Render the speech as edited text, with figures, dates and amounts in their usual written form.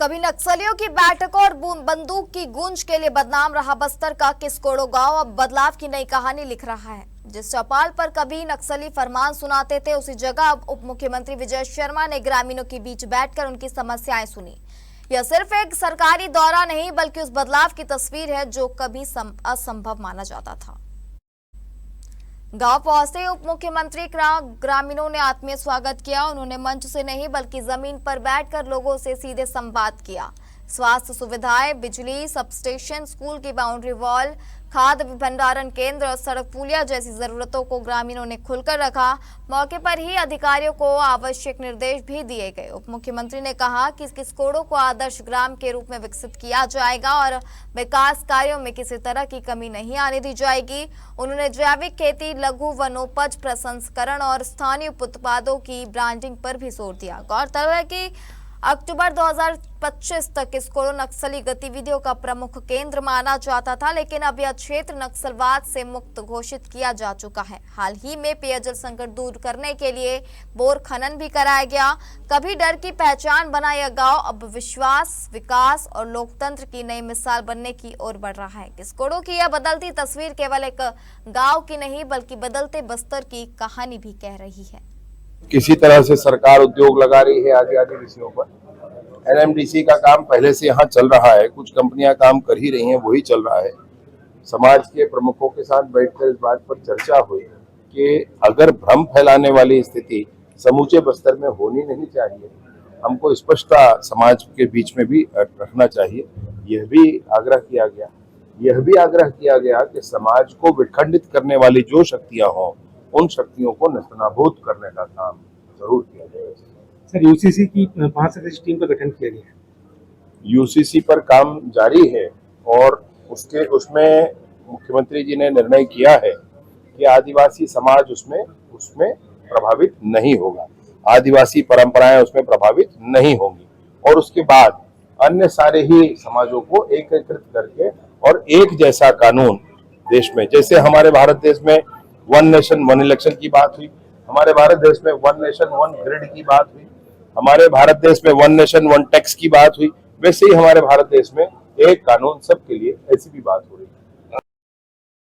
कभी नक्सलियों की बैठकों और बंदूक की गूंज के लिए बदनाम रहा बस्तर का किस्कोड़ो गांव अब बदलाव की नई कहानी लिख रहा है। जिस चौपाल पर कभी नक्सली फरमान सुनाते थे, उसी जगह अब उप मुख्यमंत्री विजय शर्मा ने ग्रामीणों के बीच बैठकर उनकी समस्याएं सुनी। यह सिर्फ एक सरकारी दौरा नहीं बल्कि उस बदलाव की तस्वीर है जो कभी असंभव माना जाता था। गांव पहुंचते उप मुख्यमंत्री का ग्रामीणों ने आत्मीय स्वागत किया। उन्होंने मंच से नहीं बल्कि जमीन पर बैठकर लोगों से सीधे संवाद किया। स्वास्थ्य सुविधाएं, बिजली, सबस्टेशन, स्कूल की बाउंड्री वॉल, खाद्य भंडारण केंद्र, सड़क पुलिया जैसी जरूरतों को ग्रामीणों ने खुलकर रखा। मौके पर ही अधिकारियों को आवश्यक निर्देश भी दिए गए। उप मुख्यमंत्री ने कहा कि किस्कोड़ो को आदर्श ग्राम के रूप में विकसित किया जाएगा और विकास कार्यों में किसी तरह की कमी नहीं आने दी जाएगी। उन्होंने जैविक खेती, लघु वनोपज प्रसंस्करण और स्थानीय उत्पादों की ब्रांडिंग पर भी जोर दिया। गौरतलब है कि अक्टूबर 2025 तक किस्कोड़ो नक्सली गतिविधियों का प्रमुख केंद्र माना जाता था, लेकिन अब यह क्षेत्र नक्सलवाद से मुक्त घोषित किया जा चुका है। हाल ही में पेयजल संकट दूर करने के लिए बोर खनन भी कराया गया। कभी डर की पहचान बना यह गांव अब विश्वास, विकास और लोकतंत्र की नई मिसाल बनने की ओर बढ़ रहा है। किस्कोड़ो की यह बदलती तस्वीर केवल एक गाँव की नहीं बल्कि बदलते बस्तर की कहानी भी कह रही है। किसी तरह से सरकार उद्योग लगा रही है आदिवासी विषयों पर। एनएमडीसी का काम पहले से यहाँ चल रहा है, कुछ कंपनियां काम कर ही रही हैं, वही चल रहा है। समाज के प्रमुखों के साथ बैठकर इस बात पर चर्चा हुई कि अगर भ्रम फैलाने वाली स्थिति समूचे बस्तर में होनी नहीं चाहिए, हमको स्पष्टता समाज के बीच में भी रखना चाहिए। यह भी आग्रह किया गया कि समाज को विखंडित करने वाली जो शक्तियां हों, उन शक्तियों को नस्तनाबूद करने का काम जरूर किया जाएगा। सर, यूसीसी की 5 सदस्यीय टीम का गठन किया गया है। यूसीसी पर काम जारी है और उसमें मुख्यमंत्री जी ने निर्णय किया है कि आदिवासी समाज उसमें प्रभावित नहीं होगा, आदिवासी परंपराएं उसमें प्रभावित नहीं होंगी और उसके बाद अन्य सारे ही समाजों को एकीकृत करके और एक जैसा कानून देश में, जैसे हमारे भारत देश में 1 नेशन 1 इलेक्शन की बात हुई, हमारे भारत देश में 1 नेशन 1 ग्रिड की बात हुई, हमारे भारत देश में 1 नेशन 1 टैक्स की बात हुई, वैसे ही हमारे भारत देश में एक कानून सबके लिए, ऐसी भी बात हो रही है।